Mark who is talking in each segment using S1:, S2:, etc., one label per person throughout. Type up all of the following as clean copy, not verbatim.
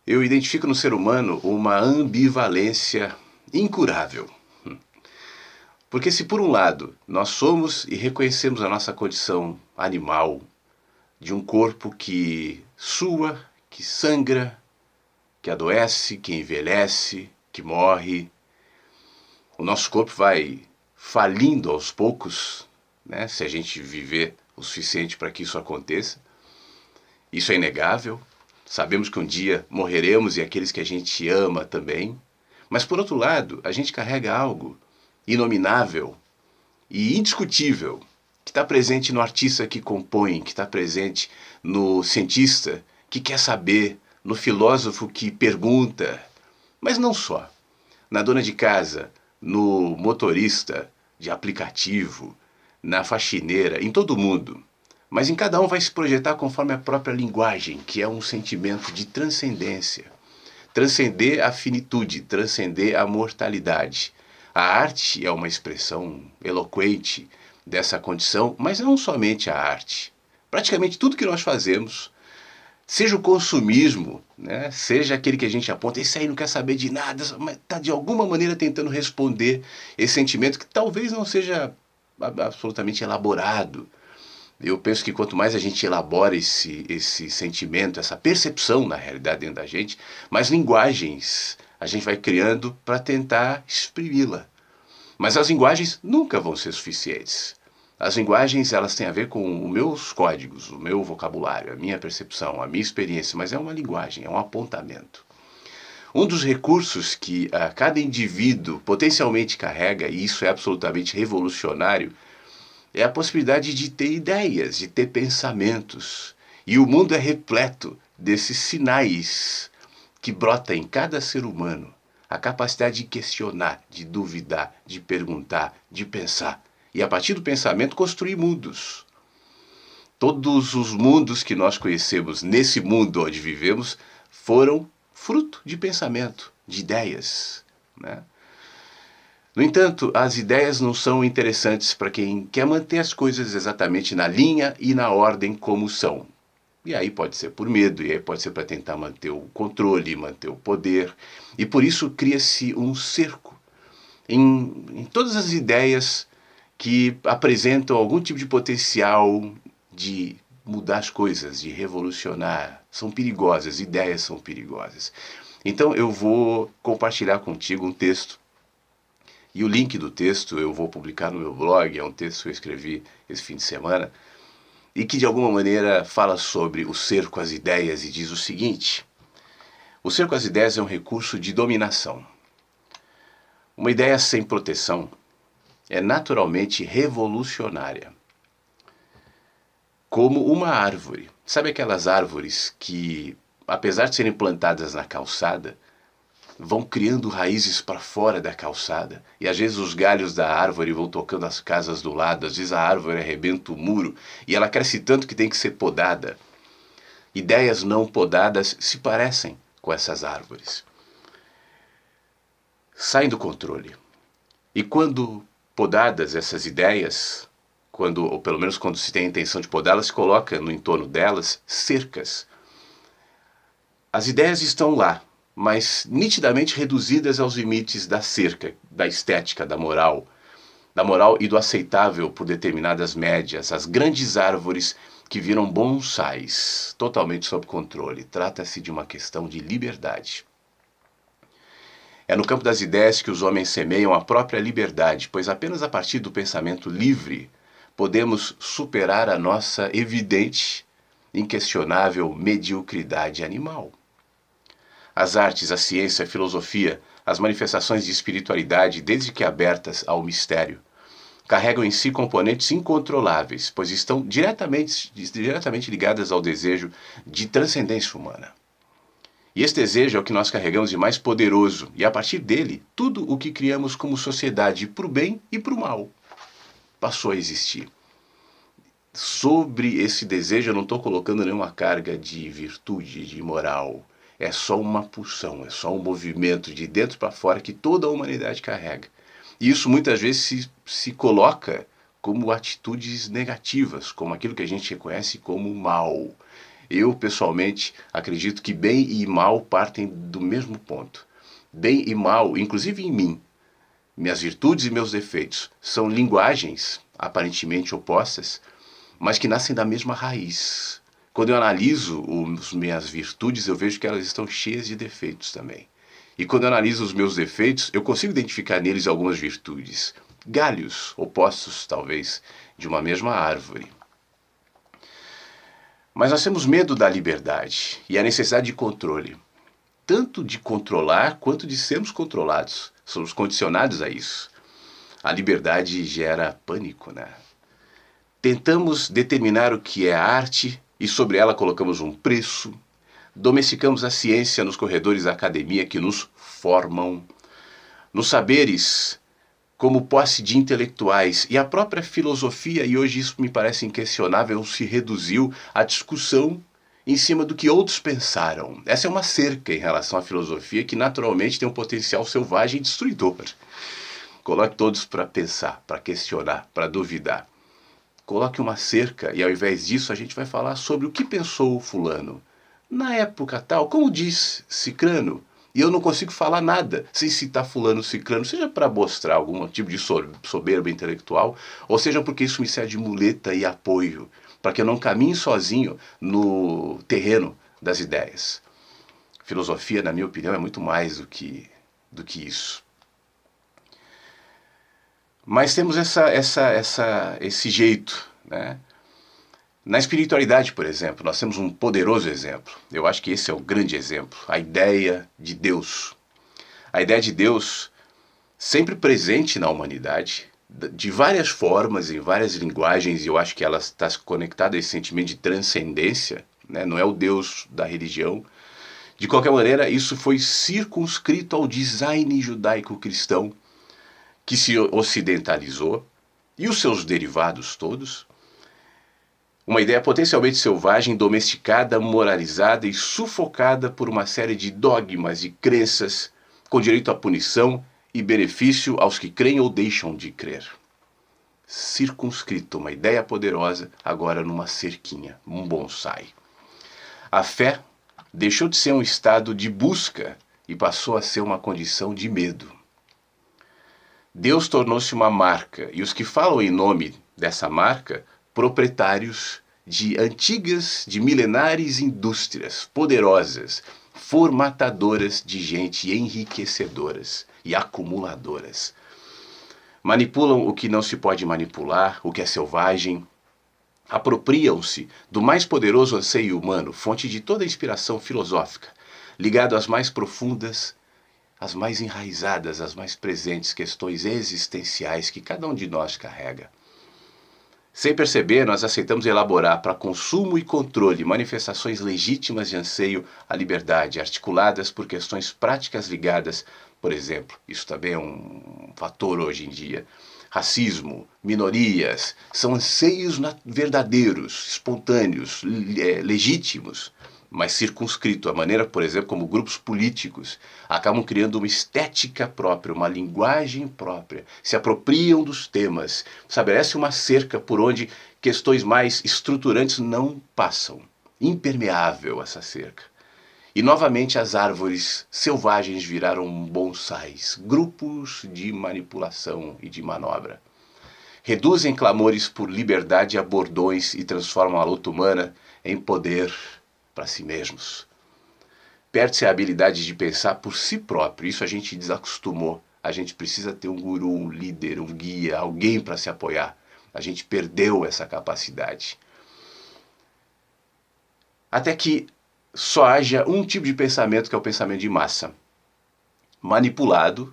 S1: Eu identifico no ser humano uma ambivalência incurável. Porque se por um lado nós somos e reconhecemos a nossa condição animal, de um corpo que sua, que sangra, que adoece, que envelhece, que morre, o nosso corpo vai falindo aos poucos, né, se a gente viver o suficiente para que isso aconteça. Isso é inegável. Sabemos que um dia morreremos e aqueles que a gente ama também. Mas por outro lado, a gente carrega algo inominável e indiscutível, que está presente no artista que compõe, que está presente no cientista que quer saber, no filósofo que pergunta, mas não só. Na dona de casa, no motorista de aplicativo, na faxineira, em todo mundo. Mas em cada um vai se projetar conforme a própria linguagem, que é um sentimento de transcendência. Transcender a finitude, transcender a mortalidade. A arte é uma expressão eloquente dessa condição, mas não somente a arte. Praticamente tudo que nós fazemos, seja o consumismo, né, seja aquele que a gente aponta, esse aí não quer saber de nada, mas está de alguma maneira tentando responder esse sentimento que talvez não seja absolutamente elaborado. Eu penso que quanto mais a gente elabora esse sentimento, essa percepção na realidade dentro da gente, mais linguagens a gente vai criando para tentar exprimi-la. Mas as linguagens nunca vão ser suficientes. As linguagens, elas têm a ver com os meus códigos, o meu vocabulário, a minha percepção, a minha experiência, mas é uma linguagem, é um apontamento. Um dos recursos que cada indivíduo potencialmente carrega, e isso é absolutamente revolucionário, é a possibilidade de ter ideias, de ter pensamentos. E o mundo é repleto desses sinais que brota em cada ser humano. A capacidade de questionar, de duvidar, de perguntar, de pensar. E a partir do pensamento construir mundos. Todos os mundos que nós conhecemos nesse mundo onde vivemos foram fruto de pensamento, de ideias, né? No entanto, as ideias não são interessantes para quem quer manter as coisas exatamente na linha e na ordem como são. E aí pode ser por medo, e aí pode ser para tentar manter o controle, manter o poder. E por isso cria-se um cerco em todas as ideias que apresentam algum tipo de potencial de mudar as coisas, de revolucionar. São perigosas, ideias são perigosas. Então eu vou compartilhar contigo um texto. E o link do texto eu vou publicar no meu blog, é um texto que eu escrevi esse fim de semana, e que de alguma maneira fala sobre o cerco às ideias e diz o seguinte: o cerco às ideias é um recurso de dominação. Uma ideia sem proteção é naturalmente revolucionária. Como uma árvore. Sabe aquelas árvores que, apesar de serem plantadas na calçada, vão criando raízes para fora da calçada, e às vezes os galhos da árvore vão tocando as casas do lado, às vezes a árvore arrebenta o muro, e ela cresce tanto que tem que ser podada. Ideias não podadas se parecem com essas árvores. Saem do controle. E quando podadas essas ideias, ou pelo menos quando se tem a intenção de podá-las, se coloca no entorno delas cercas. As ideias estão lá, mas nitidamente reduzidas aos limites da cerca, da estética, da moral e do aceitável por determinadas médias, as grandes árvores que viram bonsais, totalmente sob controle. Trata-se de uma questão de liberdade. É no campo das ideias que os homens semeiam a própria liberdade, pois apenas a partir do pensamento livre podemos superar a nossa evidente, inquestionável mediocridade animal. As artes, a ciência, a filosofia, as manifestações de espiritualidade, desde que abertas ao mistério, carregam em si componentes incontroláveis, pois estão diretamente ligadas ao desejo de transcendência humana. E esse desejo é o que nós carregamos de mais poderoso, e a partir dele, tudo o que criamos como sociedade, para o bem e para o mal, passou a existir. Sobre esse desejo eu não estou colocando nenhuma carga de virtude, de moral. É só uma pulsão, é só um movimento de dentro para fora que toda a humanidade carrega. E isso muitas vezes se coloca como atitudes negativas, como aquilo que a gente reconhece como mal. Eu, pessoalmente, acredito que bem e mal partem do mesmo ponto. Bem e mal, inclusive em mim, minhas virtudes e meus defeitos, são linguagens aparentemente opostas, mas que nascem da mesma raiz. Quando eu analiso as minhas virtudes, eu vejo que elas estão cheias de defeitos também. E quando eu analiso os meus defeitos, eu consigo identificar neles algumas virtudes. Galhos opostos, talvez, de uma mesma árvore. Mas nós temos medo da liberdade e a necessidade de controle. Tanto de controlar quanto de sermos controlados. Somos condicionados a isso. A liberdade gera pânico, né? Tentamos determinar o que é arte e sobre ela colocamos um preço. Domesticamos a ciência nos corredores da academia que nos formam. Nos saberes como posse de intelectuais e a própria filosofia, e hoje isso me parece inquestionável, se reduziu à discussão em cima do que outros pensaram. Essa é uma cerca em relação à filosofia que naturalmente tem um potencial selvagem e destruidor. Coloque todos para pensar, para questionar, para duvidar. Coloque uma cerca e ao invés disso a gente vai falar sobre o que pensou o fulano. Na época tal, como diz Cicrano, e eu não consigo falar nada sem citar fulano ciclano, seja para mostrar algum tipo de soberba intelectual, ou seja porque isso me serve de muleta e apoio, para que eu não caminhe sozinho no terreno das ideias. Filosofia, na minha opinião, é muito mais do que isso. Mas temos esse jeito, né? Na espiritualidade, por exemplo, nós temos um poderoso exemplo. Eu acho que esse é o grande exemplo. A ideia de Deus. A ideia de Deus sempre presente na humanidade, de várias formas, em várias linguagens, e eu acho que ela está conectada a esse sentimento de transcendência, né? Não é o Deus da religião. De qualquer maneira, isso foi circunscrito ao design judaico-cristão, que se ocidentalizou, e os seus derivados todos. Uma ideia potencialmente selvagem, domesticada, moralizada e sufocada por uma série de dogmas e crenças com direito à punição e benefício aos que creem ou deixam de crer. Circunscrito, uma ideia poderosa, agora numa cerquinha, um bonsai. A fé deixou de ser um estado de busca e passou a ser uma condição de medo. Deus tornou-se uma marca e os que falam em nome dessa marca proprietários de antigas, de milenares indústrias poderosas, formatadoras de gente, enriquecedoras e acumuladoras. Manipulam o que não se pode manipular, o que é selvagem. Apropriam-se do mais poderoso anseio humano, fonte de toda a inspiração filosófica, ligado às mais profundas, às mais enraizadas, às mais presentes questões existenciais que cada um de nós carrega. Sem perceber, nós aceitamos elaborar para consumo e controle manifestações legítimas de anseio à liberdade, articuladas por questões práticas ligadas, por exemplo, isso também é um fator hoje em dia, racismo, minorias, são anseios verdadeiros, espontâneos, legítimos, mas circunscrito. A maneira, por exemplo, como grupos políticos acabam criando uma estética própria, uma linguagem própria, se apropriam dos temas, estabelece uma cerca por onde questões mais estruturantes não passam. Impermeável essa cerca. E novamente as árvores selvagens viraram bonsais, grupos de manipulação e de manobra. Reduzem clamores por liberdade a bordões e transformam a luta humana em poder para si mesmos. Perde-se a habilidade de pensar por si próprio. Isso a gente desacostumou. A gente precisa ter um guru, um líder, um guia, alguém para se apoiar. A gente perdeu essa capacidade. Até que só haja um tipo de pensamento, que é o pensamento de massa, manipulado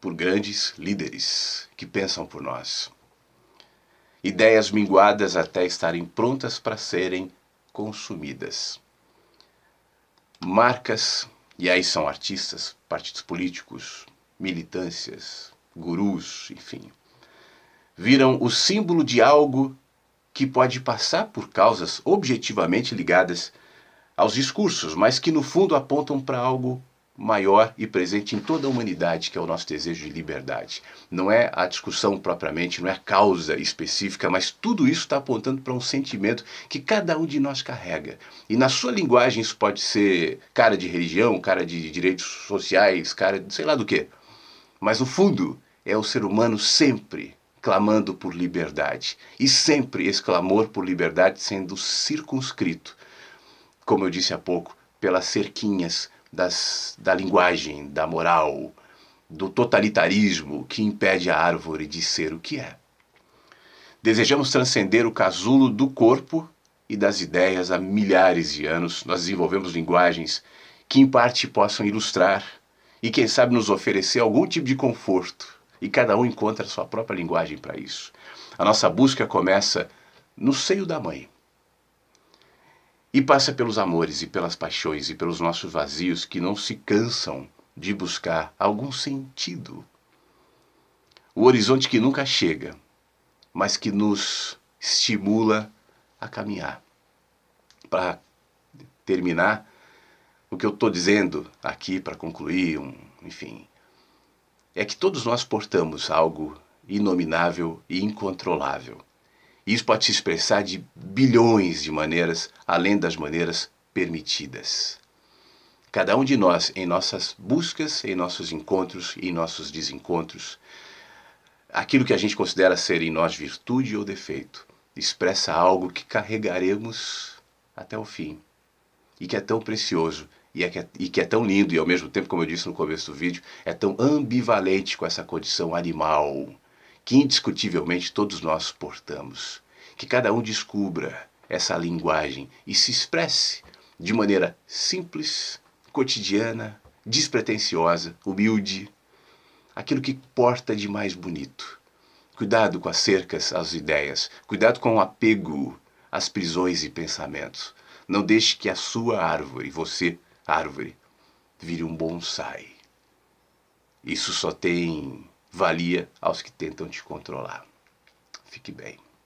S1: por grandes líderes que pensam por nós. Ideias minguadas até estarem prontas para serem consumidas. Marcas, e aí são artistas, partidos políticos, militâncias, gurus, enfim, viram o símbolo de algo que pode passar por causas objetivamente ligadas aos discursos, mas que no fundo apontam para algo maior e presente em toda a humanidade, que é o nosso desejo de liberdade. Não é a discussão propriamente, não é a causa específica, mas tudo isso está apontando para um sentimento que cada um de nós carrega. E na sua linguagem isso pode ser cara de religião, cara de direitos sociais, cara de sei lá do quê. Mas no fundo é o ser humano sempre clamando por liberdade. E sempre esse clamor por liberdade sendo circunscrito, como eu disse há pouco, pelas cerquinhas da linguagem, da moral, do totalitarismo que impede a árvore de ser o que é. Desejamos transcender o casulo do corpo e das ideias há milhares de anos. Nós desenvolvemos linguagens que em parte possam ilustrar e quem sabe nos oferecer algum tipo de conforto. E cada um encontra a sua própria linguagem para isso. A nossa busca começa no seio da mãe. E passa pelos amores e pelas paixões e pelos nossos vazios que não se cansam de buscar algum sentido. O horizonte que nunca chega, mas que nos estimula a caminhar. Para terminar, o que eu estou dizendo aqui, para concluir, enfim, é que todos nós portamos algo inominável e incontrolável. Isso pode se expressar de bilhões de maneiras, além das maneiras permitidas. Cada um de nós, em nossas buscas, em nossos encontros e em nossos desencontros, aquilo que a gente considera ser em nós virtude ou defeito, expressa algo que carregaremos até o fim. E que é tão precioso, e que é tão lindo, e ao mesmo tempo, como eu disse no começo do vídeo, é tão ambivalente com essa condição animal, que indiscutivelmente todos nós portamos. Que cada um descubra essa linguagem e se expresse de maneira simples, cotidiana, despretensiosa, humilde, aquilo que porta de mais bonito. Cuidado com as cercas às ideias, cuidado com o apego às prisões e pensamentos. Não deixe que a sua árvore, você, árvore, vire um bonsai. Isso só tem valia aos que tentam te controlar. Fique bem.